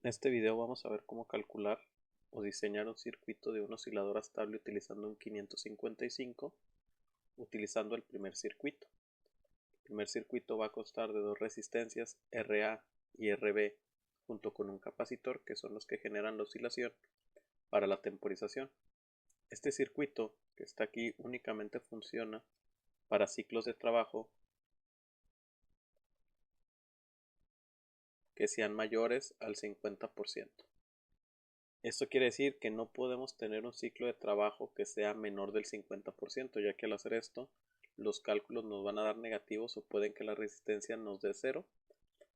En este video vamos a ver cómo calcular o diseñar un circuito de un oscilador estable utilizando un 555, utilizando el primer circuito. El primer circuito va a constar de dos resistencias RA y RB junto con un capacitor, que son los que generan la oscilación para la temporización. Este circuito que está aquí únicamente funciona para ciclos de trabajo que sean mayores al 50%. Esto quiere decir que no podemos tener un ciclo de trabajo que sea menor del 50%, ya que al hacer esto los cálculos nos van a dar negativos o pueden que la resistencia nos dé cero.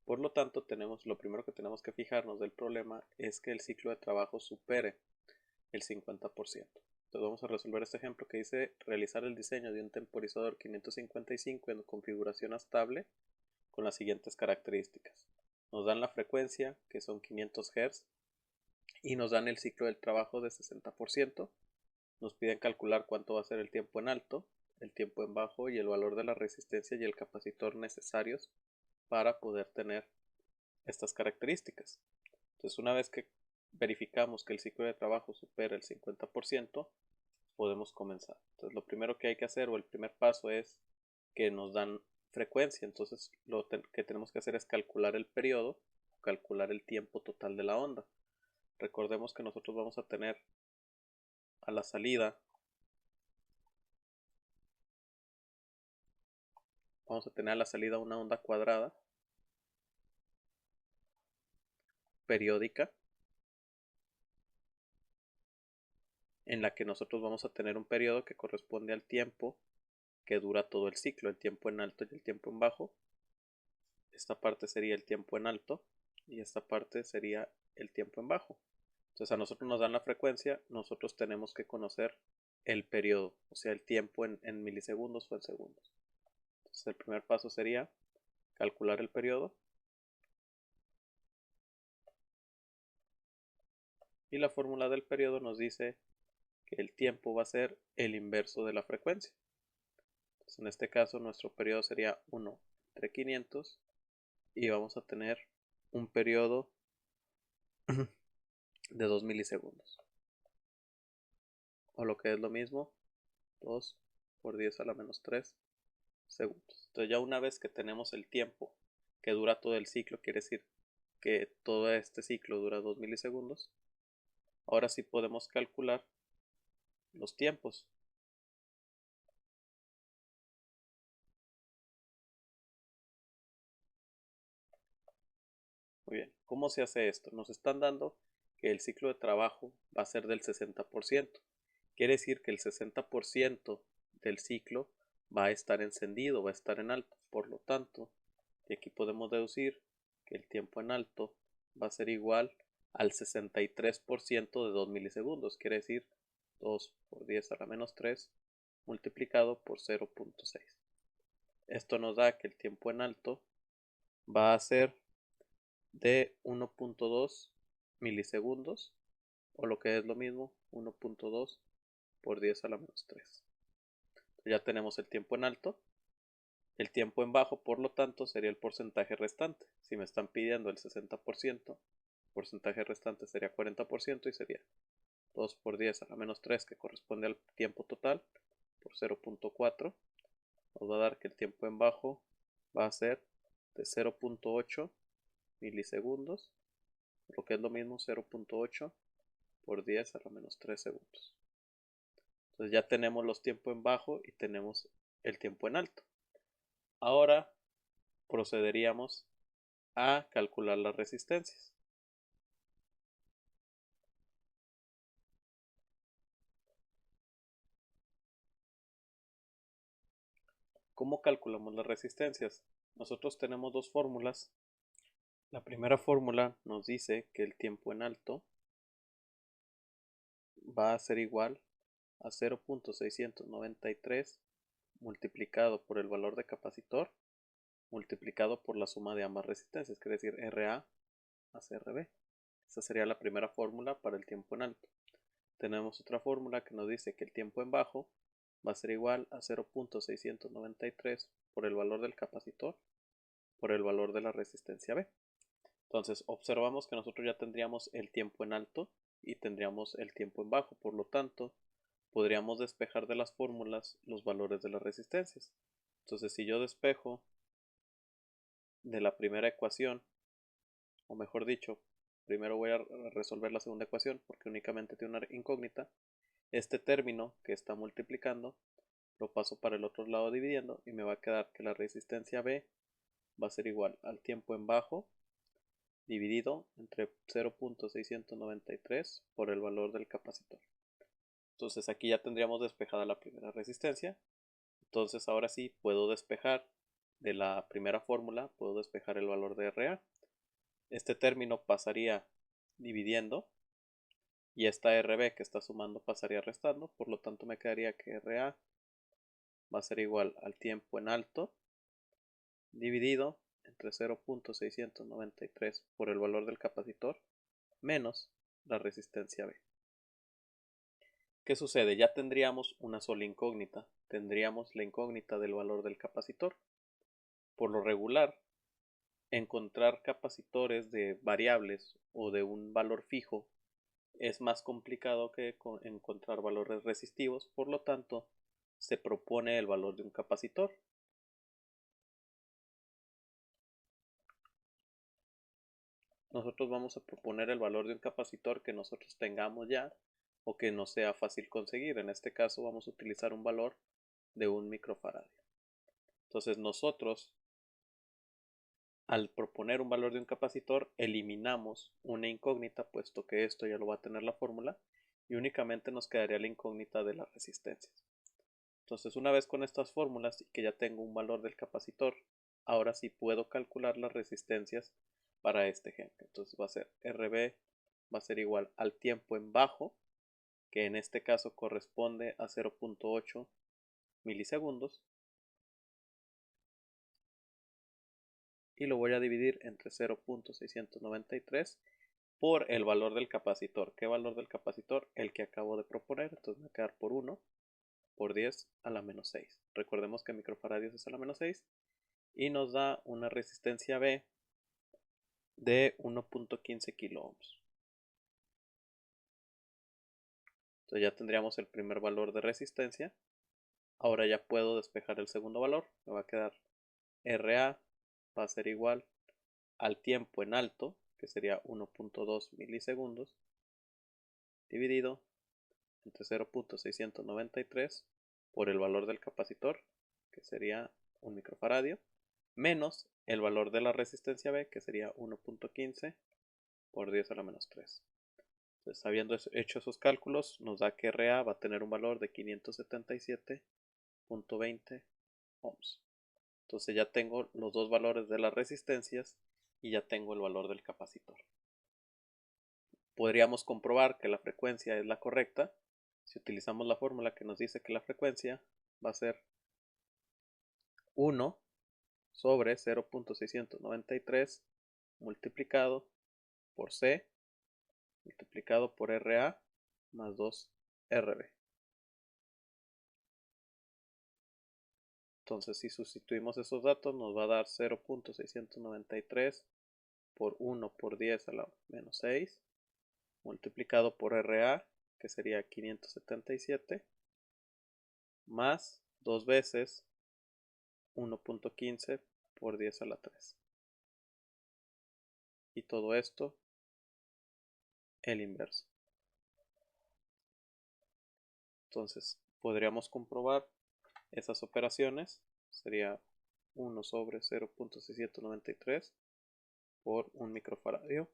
Por lo tanto, lo primero que tenemos que fijarnos del problema es que el ciclo de trabajo supere el 50%. Entonces vamos a resolver este ejemplo que dice realizar el diseño de un temporizador 555 en configuración estable con las siguientes características. Nos dan la frecuencia, que son 500 Hz, y nos dan el ciclo del trabajo de 60%. Nos piden calcular cuánto va a ser el tiempo en alto, el tiempo en bajo y el valor de la resistencia y el capacitor necesarios para poder tener estas características. Entonces, una vez que verificamos que el ciclo de trabajo supera el 50%, podemos comenzar. Entonces, lo primero que hay que hacer o el primer paso es que nos dan frecuencia. Entonces, lo que tenemos que hacer es calcular el periodo, calcular el tiempo total de la onda. Recordemos que nosotros vamos a tener a la salida, una onda cuadrada periódica en la que nosotros vamos a tener un periodo que corresponde al tiempo que dura todo el ciclo, el tiempo en alto y el tiempo en bajo. Esta parte sería el tiempo en alto y esta parte sería el tiempo en bajo. Entonces a nosotros nos dan la frecuencia, nosotros tenemos que conocer el periodo, o sea el tiempo en milisegundos o en segundos. Entonces el primer paso sería calcular el periodo y la fórmula del periodo nos dice que el tiempo va a ser el inverso de la frecuencia. Entonces en este caso nuestro periodo sería 1 entre 500 y vamos a tener un periodo de 2 milisegundos. O lo que es lo mismo, 2 por 10 a la menos 3 segundos. Entonces ya una vez que tenemos el tiempo que dura todo el ciclo, quiere decir que todo este ciclo dura 2 milisegundos, ahora sí podemos calcular los tiempos. Muy bien, ¿cómo se hace esto? Nos están dando que el ciclo de trabajo va a ser del 60%. Quiere decir que el 60% del ciclo va a estar encendido, va a estar en alto. Por lo tanto, de aquí podemos deducir que el tiempo en alto va a ser igual al 63% de 2 milisegundos. Quiere decir 2 por 10 a la menos 3 multiplicado por 0.6. Esto nos da que el tiempo en alto va a ser de 1.2 milisegundos, o lo que es lo mismo, 1.2 por 10 a la menos 3. Ya tenemos el tiempo en alto. El tiempo en bajo, por lo tanto, sería el porcentaje restante. Si me están pidiendo el 60%, el porcentaje restante sería 40% y sería 2 por 10 a la menos 3, que corresponde al tiempo total, por 0.4. Nos va a dar que el tiempo en bajo va a ser de 0.8 milisegundos, lo que es lo mismo 0.8 por 10 a la menos 3 segundos. Entonces ya tenemos los tiempos en bajo y tenemos el tiempo en alto. Ahora procederíamos a calcular las resistencias. ¿Cómo calculamos las resistencias? Nosotros tenemos dos fórmulas. La primera fórmula nos dice que el tiempo en alto va a ser igual a 0.693 multiplicado por el valor de capacitor multiplicado por la suma de ambas resistencias, que es decir, RA más RB. Esa sería la primera fórmula para el tiempo en alto. Tenemos otra fórmula que nos dice que el tiempo en bajo va a ser igual a 0.693 por el valor del capacitor por el valor de la resistencia B. Entonces observamos que nosotros ya tendríamos el tiempo en alto y tendríamos el tiempo en bajo. Por lo tanto, podríamos despejar de las fórmulas los valores de las resistencias. Entonces si yo despejo de la primera ecuación, o mejor dicho, primero voy a resolver la segunda ecuación porque únicamente tiene una incógnita. Este término que está multiplicando lo paso para el otro lado dividiendo y me va a quedar que la resistencia B va a ser igual al tiempo en bajo dividido entre 0.693 por el valor del capacitor. Entonces aquí ya tendríamos despejada la primera resistencia. Entonces ahora sí puedo despejar de la primera fórmula, puedo despejar el valor de RA. Este término pasaría dividiendo y esta RB que está sumando pasaría restando. Por lo tanto me quedaría que RA va a ser igual al tiempo en alto dividido entre 0.693 por el valor del capacitor menos la resistencia B. ¿Qué sucede? Ya tendríamos una sola incógnita. Tendríamos la incógnita del valor del capacitor. Por lo regular, encontrar capacitores de variables o de un valor fijo es más complicado que encontrar valores resistivos. Por lo tanto, se propone el valor de un capacitor. Nosotros vamos a proponer el valor de un capacitor que nosotros tengamos ya o que nos sea fácil conseguir. En este caso vamos a utilizar un valor de 1 microfaradio. Entonces nosotros, al proponer un valor de un capacitor, eliminamos una incógnita, puesto que esto ya lo va a tener la fórmula, y únicamente nos quedaría la incógnita de las resistencias. Entonces, una vez con estas fórmulas y que ya tengo un valor del capacitor, ahora sí puedo calcular las resistencias para este ejemplo. Entonces va a ser RB va a ser igual al tiempo en bajo, que en este caso corresponde a 0.8 milisegundos, y lo voy a dividir entre 0.693 por el valor del capacitor. ¿Qué valor del capacitor? El que acabo de proponer. Entonces me va a quedar por 1 por 10 a la menos 6. Recordemos que microfaradios es a la menos 6 y nos da una resistencia B de 1.15 kilo ohms. Entonces ya tendríamos el primer valor de resistencia. Ahora ya puedo despejar el segundo valor. Me va a quedar RA va a ser igual al tiempo en alto, que sería 1.2 milisegundos, dividido entre 0.693 por el valor del capacitor, que sería 1 microfaradio, menos el valor de la resistencia B, que sería 1.15 por 10 a la menos 3. Entonces, habiendo hecho esos cálculos, nos da que RA va a tener un valor de 577.20 ohms. Entonces ya tengo los dos valores de las resistencias y ya tengo el valor del capacitor. Podríamos comprobar que la frecuencia es la correcta si utilizamos la fórmula que nos dice que la frecuencia va a ser 1 sobre 0.693 multiplicado por C multiplicado por RA más 2RB. Entonces si sustituimos esos datos nos va a dar 0.693 por 1 por 10 a la menos 6 multiplicado por RA, que sería 577, más 2 veces 1.15 por 10 a la 3. Y todo esto el inverso. Entonces podríamos comprobar esas operaciones. Sería 1 sobre 0.693 por 1 microfaradio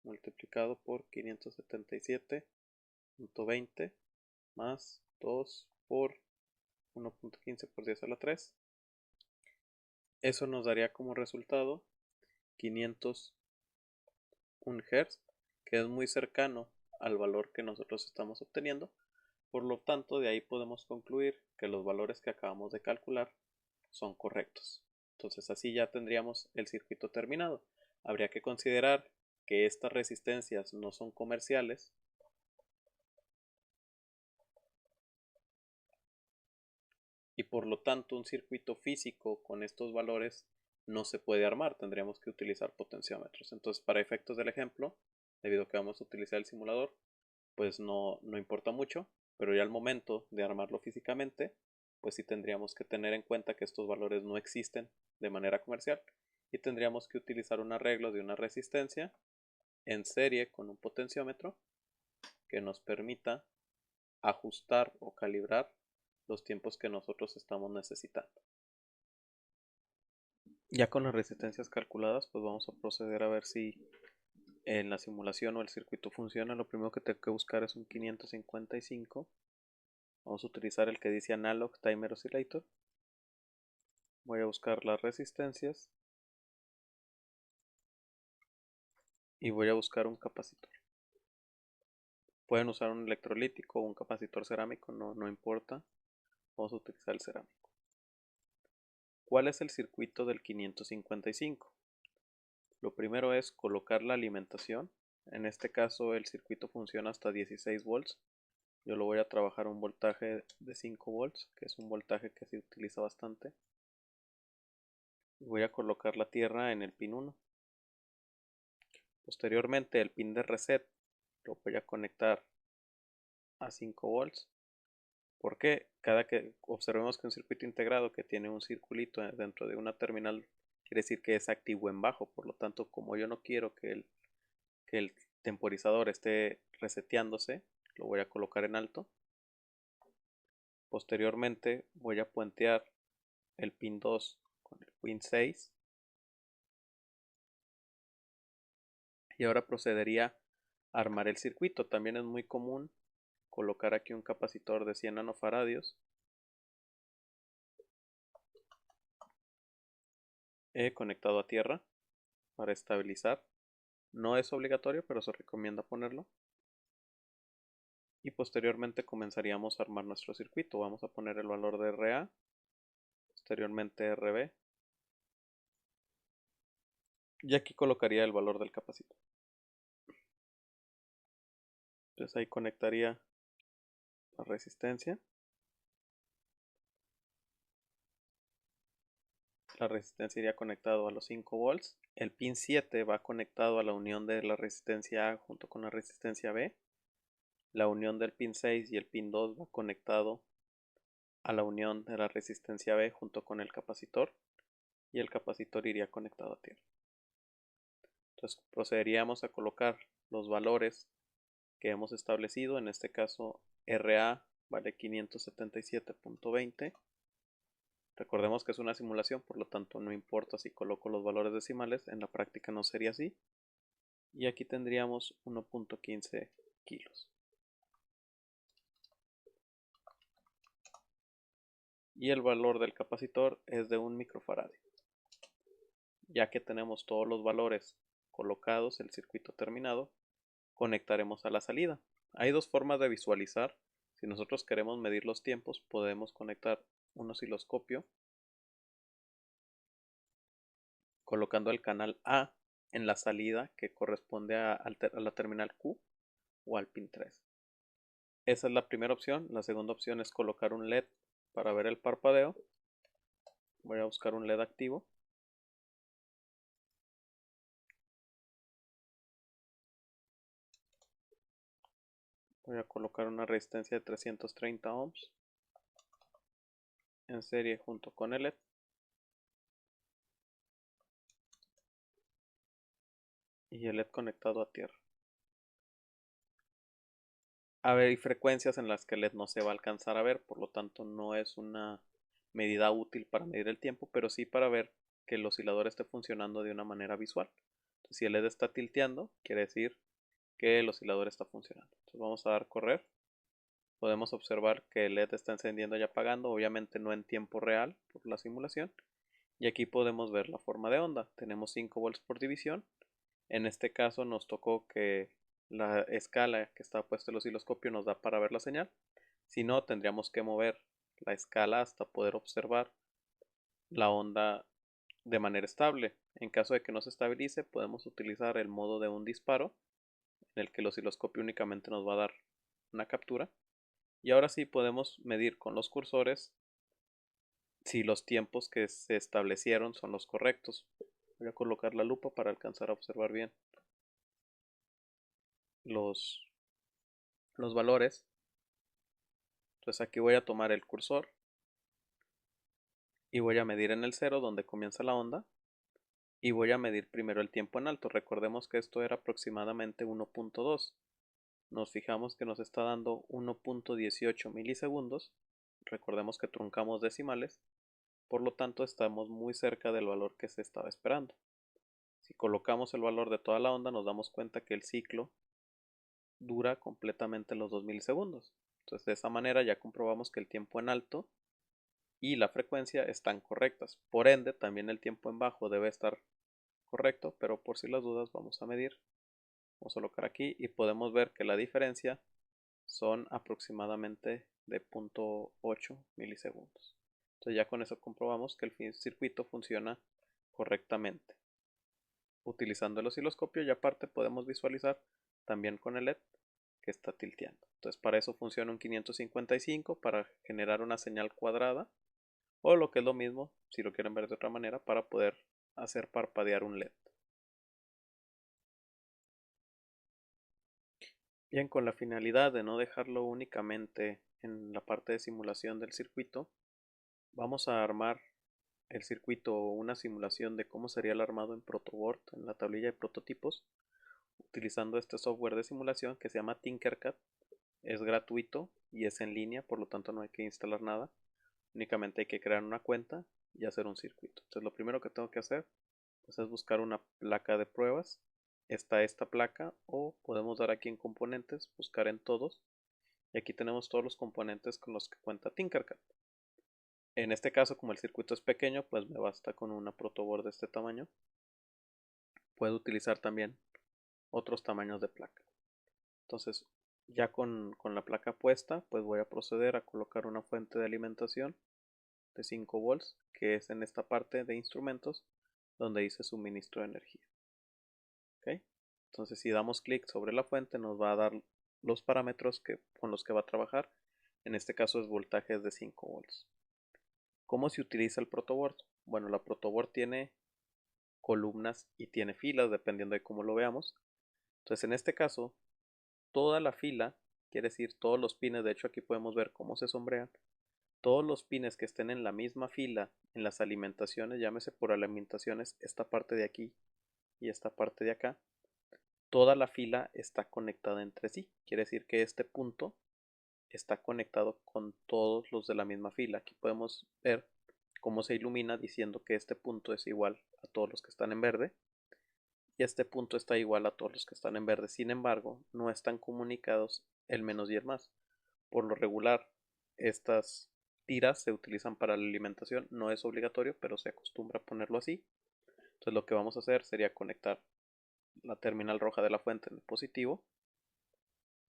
multiplicado por 577.20 más 2 por 1.15 por 10 a la 3. Eso nos daría como resultado 501 Hz, que es muy cercano al valor que nosotros estamos obteniendo. Por lo tanto, de ahí podemos concluir que los valores que acabamos de calcular son correctos. Entonces así ya tendríamos el circuito terminado. Habría que considerar que estas resistencias no son comerciales y por lo tanto un circuito físico con estos valores no se puede armar, tendríamos que utilizar potenciómetros. Entonces, para efectos del ejemplo, debido a que vamos a utilizar el simulador, pues no importa mucho, pero ya al momento de armarlo físicamente, pues sí tendríamos que tener en cuenta que estos valores no existen de manera comercial y tendríamos que utilizar un arreglo de una resistencia en serie con un potenciómetro que nos permita ajustar o calibrar los tiempos que nosotros estamos necesitando. Ya con las resistencias calculadas, pues vamos a proceder a ver si en la simulación o el circuito funciona. Lo primero que tengo que buscar es un 555. Vamos a utilizar el que dice Analog Timer Oscillator. Voy a buscar las resistencias y voy a buscar un capacitor. Pueden usar un electrolítico o un capacitor cerámico, no importa. Vamos a utilizar el cerámico. ¿Cuál es el circuito del 555? Lo primero es colocar la alimentación. En este caso el circuito funciona hasta 16 volts. Yo lo voy a trabajar a un voltaje de 5 volts, que es un voltaje que se utiliza bastante. Voy a colocar la tierra en el pin 1. Posteriormente el pin de reset lo voy a conectar a 5 volts. Porque cada que observemos que un circuito integrado que tiene un circulito dentro de una terminal quiere decir que es activo en bajo. Por lo tanto, como yo no quiero que el temporizador esté reseteándose, lo voy a colocar en alto. Posteriormente voy a puentear el pin 2 con el pin 6. Y ahora procedería a armar el circuito. También es muy común colocar aquí un capacitor de 100 nanofaradios conectado a tierra para estabilizar. No es obligatorio, pero se recomienda ponerlo. Y posteriormente comenzaríamos a armar nuestro circuito. Vamos a poner el valor de RA, posteriormente RB. Y aquí colocaría el valor del capacitor. Entonces ahí conectaría la resistencia. La resistencia iría conectado a los 5 volts. El pin 7 va conectado a la unión de la resistencia A junto con la resistencia B. La unión del pin 6 y el pin 2 va conectado a la unión de la resistencia B junto con el capacitor. Y el capacitor iría conectado a tierra. Entonces procederíamos a colocar los valores que hemos establecido. En este caso RA vale 577.20. Recordemos que es una simulación, por lo tanto no importa si coloco los valores decimales, en la práctica no sería así. Y aquí tendríamos 1.15 kilos. Y el valor del capacitor es de 1 microfaradio. Ya que tenemos todos los valores colocados, el circuito terminado, conectaremos a la salida. Hay dos formas de visualizar. Si nosotros queremos medir los tiempos, podemos conectar un osciloscopio colocando el canal A en la salida que corresponde a la terminal Q o al pin 3. Esa es la primera opción. La segunda opción es colocar un LED para ver el parpadeo. Voy a buscar un LED activo. Voy a colocar una resistencia de 330 ohms en serie junto con el LED. Y el LED conectado a tierra. Hay frecuencias en las que el LED no se va a alcanzar a ver, por lo tanto no es una medida útil para medir el tiempo, pero sí para ver que el oscilador esté funcionando de una manera visual. Entonces, si el LED está tilteando, quiere decir que el oscilador está funcionando. Entonces vamos a dar correr. Podemos observar que el LED está encendiendo y apagando, obviamente no en tiempo real por la simulación. Y aquí podemos ver la forma de onda. Tenemos 5 volts por división. En este caso nos tocó que la escala que está puesta el osciloscopio nos da para ver la señal. Si no, tendríamos que mover la escala hasta poder observar la onda de manera estable. En caso de que no se estabilice, podemos utilizar el modo de un disparo, en el que el osciloscopio únicamente nos va a dar una captura. Y ahora sí podemos medir con los cursores si los tiempos que se establecieron son los correctos. Voy a colocar la lupa para alcanzar a observar bien los, los valores. Entonces aquí voy a tomar el cursor y voy a medir en el 0 donde comienza la onda y voy a medir primero el tiempo en alto. Recordemos que esto era aproximadamente 1.2. Nos fijamos que nos está dando 1.18 milisegundos. Recordemos que truncamos decimales, por lo tanto estamos muy cerca del valor que se estaba esperando. Si colocamos el valor de toda la onda, nos damos cuenta que el ciclo dura completamente los 2 milisegundos. Entonces de esa manera ya comprobamos que el tiempo en alto y la frecuencia están correctas. Por ende, también el tiempo en bajo debe estar correcto, pero por si las dudas vamos a medir. Vamos a colocar aquí y podemos ver que la diferencia son aproximadamente de 0.8 milisegundos. Entonces ya con eso comprobamos que el circuito funciona correctamente. Utilizando el osciloscopio y aparte podemos visualizar también con el LED que está tilteando. Entonces para eso funciona un 555 para generar una señal cuadrada o lo que es lo mismo, si lo quieren ver de otra manera, para poder hacer parpadear un LED. Bien, con la finalidad de no dejarlo únicamente en la parte de simulación del circuito, vamos a armar el circuito o una simulación de cómo sería el armado en Protoboard, en la tablilla de prototipos, utilizando este software de simulación que se llama Tinkercad. Es gratuito y es en línea, por lo tanto no hay que instalar nada. Únicamente hay que crear una cuenta y hacer un circuito. Entonces lo primero que tengo que hacer pues, es buscar una placa de pruebas. Está esta placa o podemos dar aquí en componentes, buscar en todos. Y aquí tenemos todos los componentes con los que cuenta Tinkercad. En este caso, como el circuito es pequeño, pues me basta con una protoboard de este tamaño. Puedo utilizar también otros tamaños de placa. Entonces, ya con la placa puesta, pues voy a proceder a colocar una fuente de alimentación de 5 volts, que es en esta parte de instrumentos donde dice suministro de energía. ¿Okay? Entonces, si damos clic sobre la fuente, nos va a dar los parámetros con los que va a trabajar. En este caso es voltajes de 5 volts. ¿Cómo se utiliza el protoboard? Bueno, la protoboard tiene columnas y tiene filas, dependiendo de cómo lo veamos. Entonces, en este caso, toda la fila, quiere decir todos los pines, de hecho aquí podemos ver cómo se sombrean, todos los pines que estén en la misma fila en las alimentaciones, llámese por alimentaciones esta parte de aquí y esta parte de acá, toda la fila está conectada entre sí, quiere decir que este punto está conectado con todos los de la misma fila. Aquí podemos ver cómo se ilumina diciendo que este punto es igual a todos los que están en verde y este punto está igual a todos los que están en verde. Sin embargo, no están comunicados el menos y el más. Por lo regular, estas tiras se utilizan para la alimentación, no es obligatorio, pero se acostumbra a ponerlo así. Entonces lo que vamos a hacer sería conectar la terminal roja de la fuente en el positivo.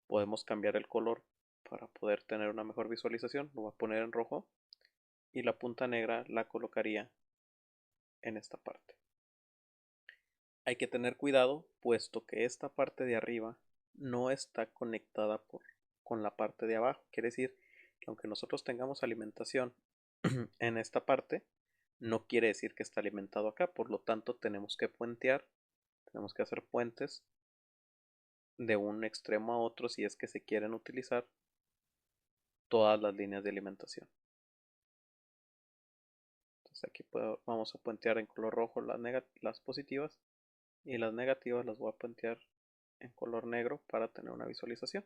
Podemos cambiar el color para poder tener una mejor visualización. Lo voy a poner en rojo y la punta negra la colocaría en esta parte. Hay que tener cuidado puesto que esta parte de arriba no está conectada con la parte de abajo. Quiere decir que aunque nosotros tengamos alimentación en esta parte, no quiere decir que está alimentado acá. Por lo tanto, tenemos que puentear, tenemos que hacer puentes de un extremo a otro si es que se quieren utilizar todas las líneas de alimentación. Entonces aquí vamos a puentear en color rojo las positivas y las negativas las voy a puentear en color negro para tener una visualización.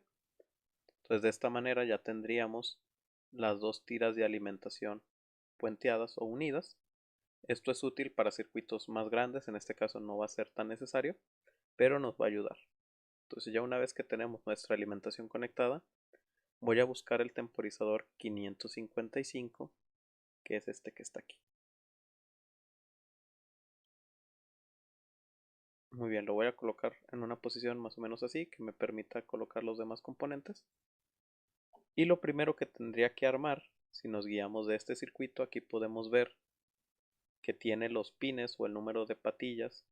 Entonces de esta manera ya tendríamos las dos tiras de alimentación puenteadas o unidas. Esto es útil para circuitos más grandes, en este caso no va a ser tan necesario, pero nos va a ayudar. Entonces ya una vez que tenemos nuestra alimentación conectada, voy a buscar el temporizador 555, que es este que está aquí. Muy bien, lo voy a colocar en una posición más o menos así, que me permita colocar los demás componentes. Y lo primero que tendría que armar, si nos guiamos de este circuito, aquí podemos ver que tiene los pines o el número de patillas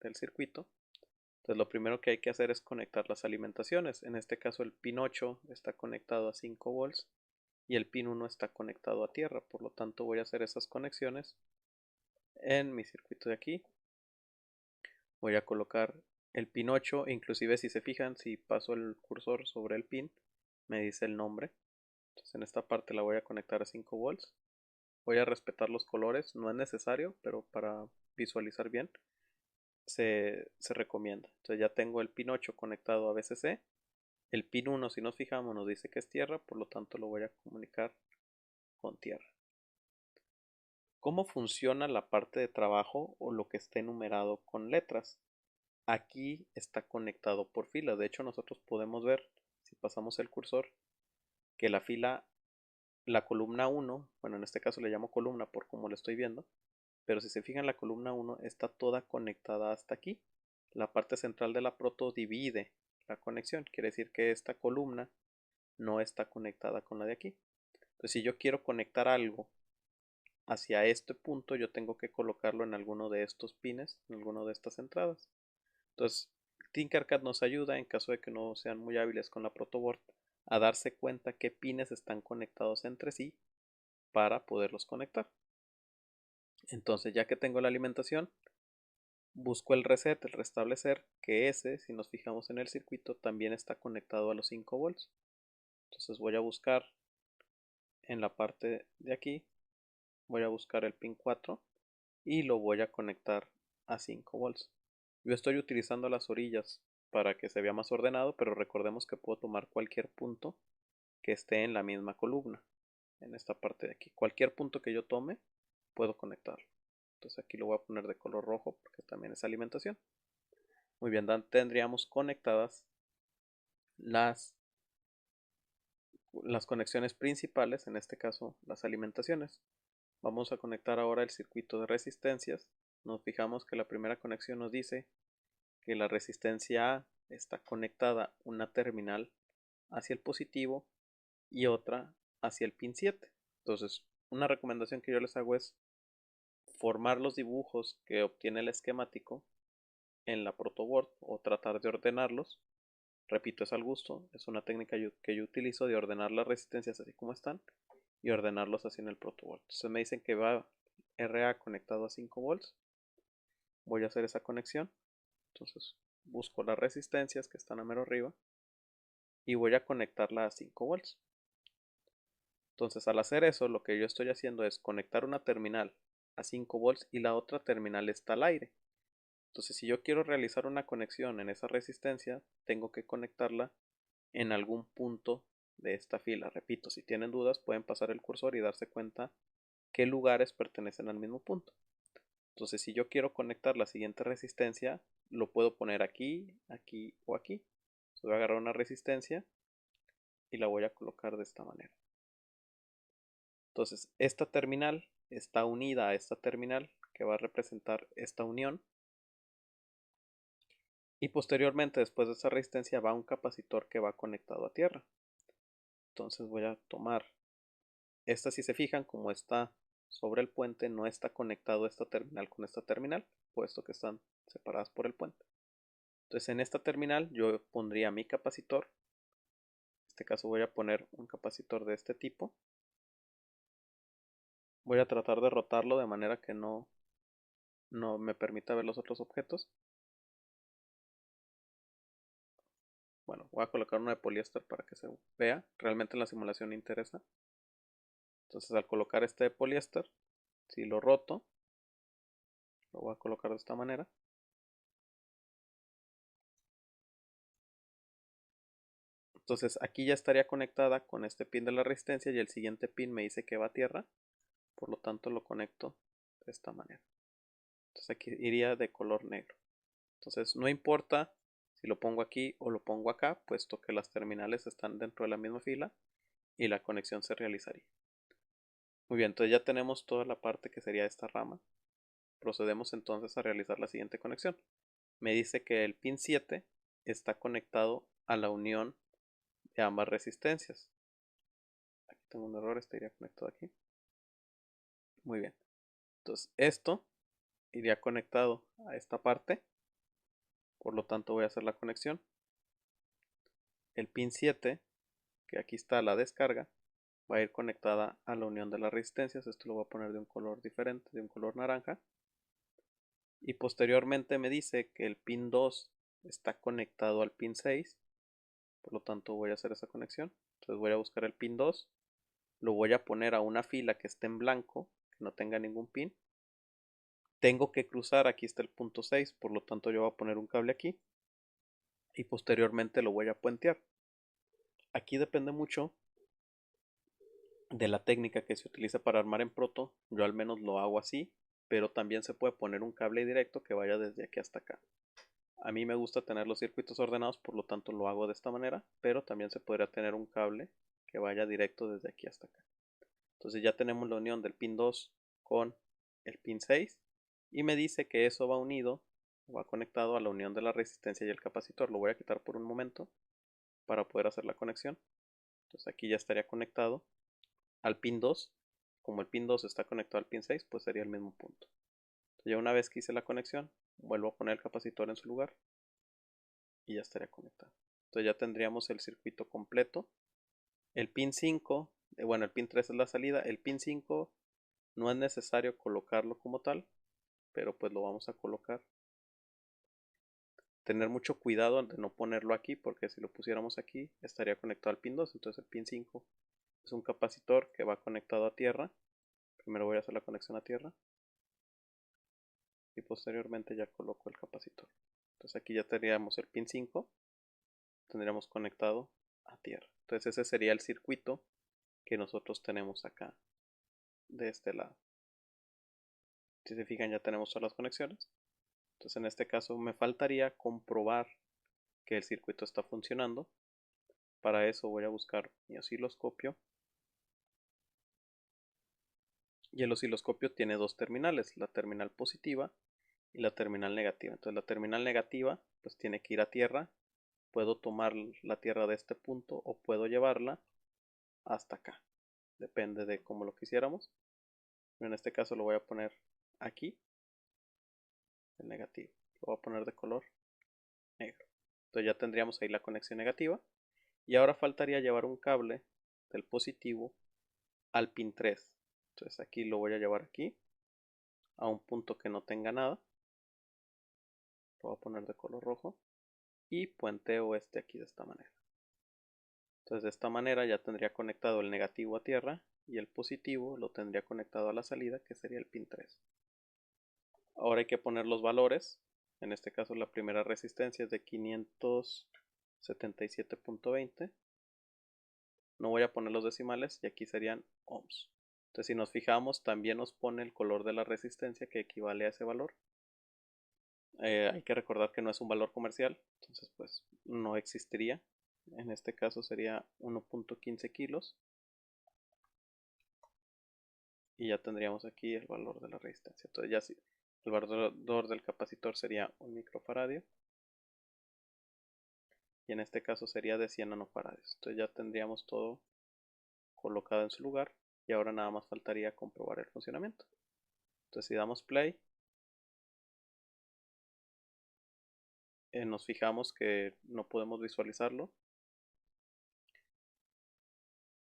del circuito. Entonces lo primero que hay que hacer es conectar las alimentaciones. En este caso el pin 8 está conectado a 5 volts y el pin 1 está conectado a tierra, por lo tanto voy a hacer esas conexiones en mi circuito de aquí. Voy a colocar el pin 8, inclusive si se fijan, si paso el cursor sobre el pin, me dice el nombre. Entonces en esta parte la voy a conectar a 5 volts. Voy a respetar los colores, no es necesario, pero para visualizar bien se recomienda. Entonces ya tengo el pin 8 conectado a VCC. El pin 1, si nos fijamos, nos dice que es tierra, por lo tanto lo voy a comunicar con tierra. ¿Cómo funciona la parte de trabajo o lo que está enumerado con letras? Aquí está conectado por filas. De hecho, nosotros podemos ver, si pasamos el cursor, que la columna 1, bueno, en este caso le llamo columna por como lo estoy viendo, pero si se fijan, la columna 1 está toda conectada hasta aquí. La parte central de la proto divide la conexión. Quiere decir que esta columna no está conectada con la de aquí. Entonces, si yo quiero conectar algo hacia este punto, yo tengo que colocarlo en alguno de estos pines, en alguno de estas entradas. Entonces, Tinkercad nos ayuda, en caso de que no sean muy hábiles con la protoboard, a darse cuenta qué pines están conectados entre sí para poderlos conectar. Entonces, ya que tengo la alimentación, busco el reset, el restablecer, que ese, si nos fijamos en el circuito, también está conectado a los 5 volts. Entonces voy a buscar en la parte de aquí, voy a buscar el pin 4 y lo voy a conectar a 5 volts. Yo estoy utilizando las orillas para que se vea más ordenado, pero recordemos que puedo tomar cualquier punto que esté en la misma columna, en esta parte de aquí. Cualquier punto que yo tome, puedo conectarlo. Entonces aquí lo voy a poner de color rojo porque también es alimentación. Muy bien, tendríamos conectadas las conexiones principales, en este caso las alimentaciones. Vamos a conectar ahora el circuito de resistencias. Nos fijamos que la primera conexión nos dice que la resistencia A está conectada una terminal hacia el positivo y otra hacia el pin 7. Entonces, una recomendación que yo les hago es formar los dibujos que obtiene el esquemático en la protoboard o tratar de ordenarlos. Repito, es al gusto, es una técnica que yo utilizo de ordenar las resistencias así como están y ordenarlos así en el protoboard. Entonces me dicen que va RA conectado a 5 volts. Voy a hacer esa conexión. Entonces busco las resistencias que están a mero arriba y voy a conectarla a 5 volts. Entonces al hacer eso, lo que yo estoy haciendo es conectar una terminal a 5 volts y la otra terminal está al aire. Entonces si yo quiero realizar una conexión en esa resistencia, tengo que conectarla en algún punto de esta fila. Repito, si tienen dudas pueden pasar el cursor y darse cuenta qué lugares pertenecen al mismo punto. Entonces si yo quiero conectar la siguiente resistencia, lo puedo poner aquí, aquí o aquí. Voy a agarrar una resistencia y la voy a colocar de esta manera. Entonces esta terminal está unida a esta terminal que va a representar esta unión. Y posteriormente, después de esa resistencia, va un capacitor que va conectado a tierra. Entonces voy a tomar esta, si se fijan, como está sobre el puente, no está conectado esta terminal con esta terminal, puesto que están separadas por el puente. Entonces en esta terminal yo pondría mi capacitor. En este caso voy a poner un capacitor de este tipo. Voy a tratar de rotarlo de manera que no me permita ver los otros objetos. Bueno, voy a colocar uno de poliéster para que se vea. Realmente en la simulación interesa. Entonces al colocar este de poliéster, si lo roto, lo voy a colocar de esta manera. Entonces aquí ya estaría conectada con este pin de la resistencia y el siguiente pin me dice que va a tierra. Por lo tanto lo conecto de esta manera. Entonces aquí iría de color negro. Entonces no importa si lo pongo aquí o lo pongo acá, puesto que las terminales están dentro de la misma fila y la conexión se realizaría. Muy bien, entonces ya tenemos toda la parte que sería esta rama. Procedemos entonces a realizar la siguiente conexión. Me dice que el pin 7 está conectado a la unión de ambas resistencias. Aquí tengo un error, estaría conectado aquí. Muy bien. Entonces esto iría conectado a esta parte. Por lo tanto voy a hacer la conexión. El pin 7, que aquí está la descarga, va a ir conectada a la unión de las resistencias. Esto lo voy a poner de un color diferente, de un color naranja. Y posteriormente me dice que el pin 2 está conectado al pin 6. Por lo tanto voy a hacer esa conexión. Entonces voy a buscar el pin 2. Lo voy a poner a una fila que esté en blanco, que no tenga ningún pin. Tengo que cruzar, aquí está el punto 6, por lo tanto yo voy a poner un cable aquí. Y posteriormente lo voy a puentear. Aquí depende mucho de la técnica que se utiliza para armar en proto. Yo al menos lo hago así, pero también se puede poner un cable directo que vaya desde aquí hasta acá. A mí me gusta tener los circuitos ordenados, por lo tanto lo hago de esta manera, pero también se podría tener un cable que vaya directo desde aquí hasta acá. Entonces ya tenemos la unión del pin 2 con el pin 6 y me dice que eso va unido, va conectado a la unión de la resistencia y el capacitor. Lo voy a quitar por un momento para poder hacer la conexión. Entonces aquí ya estaría conectado al pin 2. Como el pin 2 está conectado al pin 6, pues sería el mismo punto. Entonces ya una vez que hice la conexión, vuelvo a poner el capacitor en su lugar y ya estaría conectado. Entonces ya tendríamos el circuito completo. El pin 5, bueno, el pin 3 es la salida. El pin 5 no es necesario colocarlo como tal, pero pues lo vamos a colocar. Tener mucho cuidado de no ponerlo aquí, porque si lo pusiéramos aquí estaría conectado al pin 2. Entonces el pin 5 es un capacitor que va conectado a tierra. Primero voy a hacer la conexión a tierra y posteriormente ya coloco el capacitor. Entonces aquí ya tendríamos el pin 5, tendríamos conectado a tierra. Entonces ese sería el circuito que nosotros tenemos acá de este lado. Si se fijan, ya tenemos todas las conexiones. Entonces en este caso me faltaría comprobar que el circuito está funcionando. Para eso voy a buscar mi osciloscopio. Y el osciloscopio tiene dos terminales, la terminal positiva y la terminal negativa. Entonces la terminal negativa pues tiene que ir a tierra. Puedo tomar la tierra de este punto o puedo llevarla hasta acá. Depende de cómo lo quisiéramos. En este caso lo voy a poner aquí, el negativo. Lo voy a poner de color negro. Entonces ya tendríamos ahí la conexión negativa. Y ahora faltaría llevar un cable del positivo al pin 3. Entonces aquí lo voy a llevar aquí a un punto que no tenga nada. Lo voy a poner de color rojo. Y puenteo este aquí de esta manera. Entonces de esta manera ya tendría conectado el negativo a tierra y el positivo lo tendría conectado a la salida, que sería el pin 3. Ahora hay que poner los valores. En este caso la primera resistencia es de 577.20. No voy a poner los decimales y aquí serían ohms. Entonces si nos fijamos también nos pone el color de la resistencia que equivale a ese valor. Hay que recordar que no es un valor comercial, entonces pues no existiría. En este caso sería 1.15 kilos. Y ya tendríamos aquí el valor de la resistencia. Entonces ya sí, el valor del capacitor sería 1 microfaradio. Y en este caso sería de 100 nanofaradios. Entonces ya tendríamos todo colocado en su lugar. Y ahora nada más faltaría comprobar el funcionamiento. Entonces si damos play, nos fijamos que no podemos visualizarlo.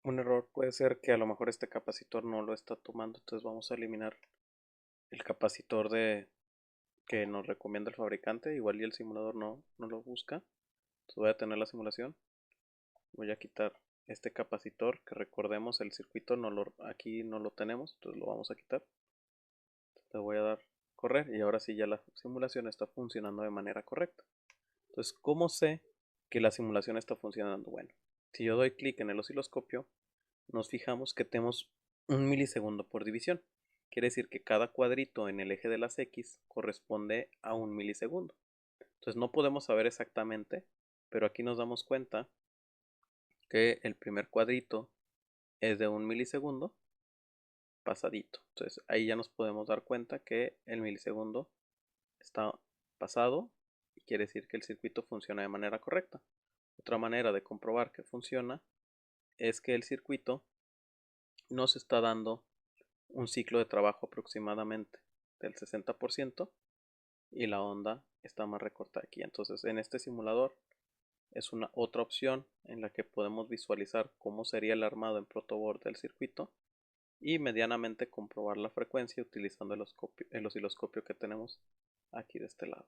Un error puede ser que a lo mejor este capacitor no lo está tomando. Entonces vamos a eliminar el capacitor que nos recomienda el fabricante. Igual y el simulador no lo busca. Entonces voy a tener la simulación. Voy a quitar este capacitor, que recordemos el circuito aquí no lo tenemos, entonces lo vamos a quitar. Le voy a dar correr y ahora sí ya la simulación está funcionando de manera correcta. Entonces, ¿cómo sé que la simulación está funcionando? Bueno, si yo doy clic en el osciloscopio, nos fijamos que tenemos 1 milisegundo por división. Quiere decir que cada cuadrito en el eje de las X corresponde a 1 milisegundo. Entonces no podemos saber exactamente, pero aquí nos damos cuenta que el primer cuadrito es de 1 milisegundo pasadito. Entonces ahí ya nos podemos dar cuenta que el milisegundo está pasado y quiere decir que el circuito funciona de manera correcta. Otra manera de comprobar que funciona es que el circuito nos está dando un ciclo de trabajo aproximadamente del 60% y la onda está más recortada aquí. Entonces en este simulador es una otra opción en la que podemos visualizar cómo sería el armado en protoboard del circuito y medianamente comprobar la frecuencia utilizando el osciloscopio que tenemos aquí de este lado.